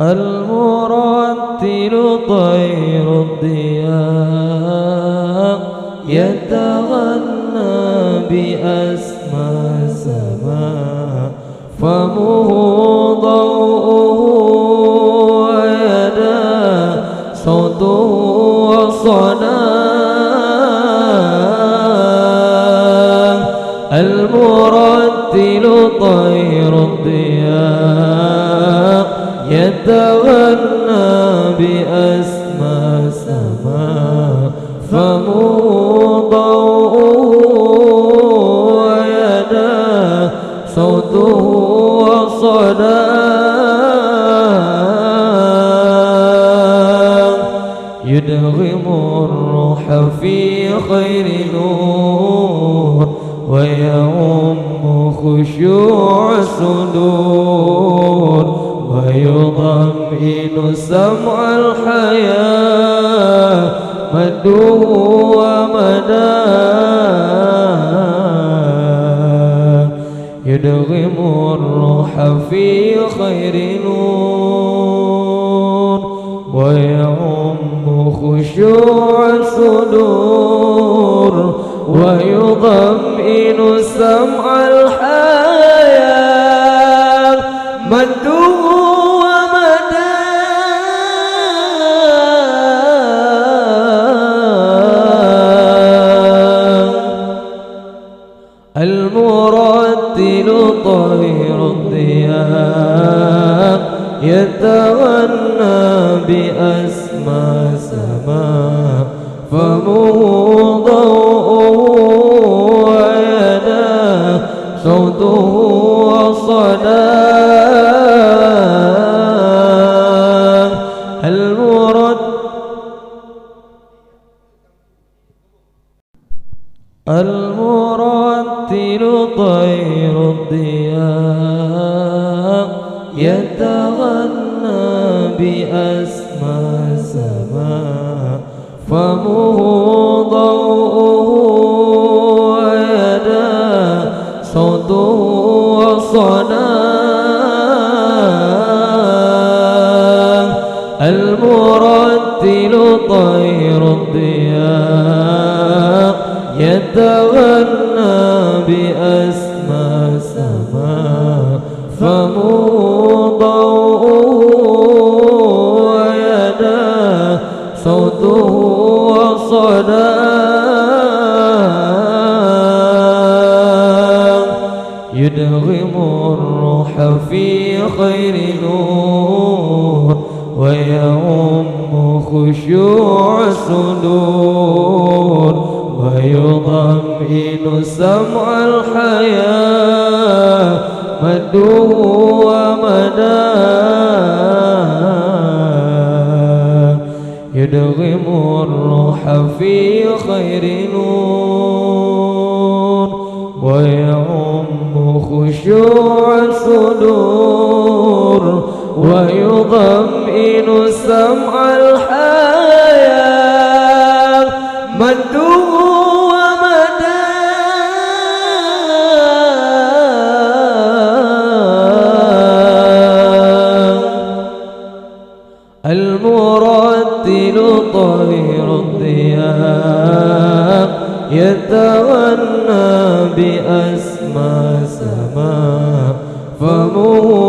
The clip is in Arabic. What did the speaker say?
المرتل طير الضياء يتغنى بأسمى سماء فمه ضوءه ويدا صوته وصناه المرتل طير الضياء يتغنى بأسمى سماء فمه ضوءه ويدا صوته وصداه يدغم الروح في خير نور ويؤم خشوع الصدور ويضمئن سمع الحياة مده ومداه يدغم الروح في خير نور ويعم خشوع الصدور ويضمئن سمع الحياة مده المرتل طير الضياء يتغنى بأسمى سماء فمه ضوءه ويدا صوته وصداه المرتل طير الضياء يتغنى بأسمى سماء فمه ضوءه ويدا صوته وصناه المرتل طير الضياء يتغنى بأسمى سماء فمه ضوءه ويدا صوته وصداه يدغم الروح في خير نور ويؤم خشوع الصدور ويضمئن سمع الحياة مده ومداه يدغم الروح في خير نور ويعم خشوع الصدور ويضمئن سمع الحياة مده المرتل طير الضياء يتغنى بأسمى سماء فمه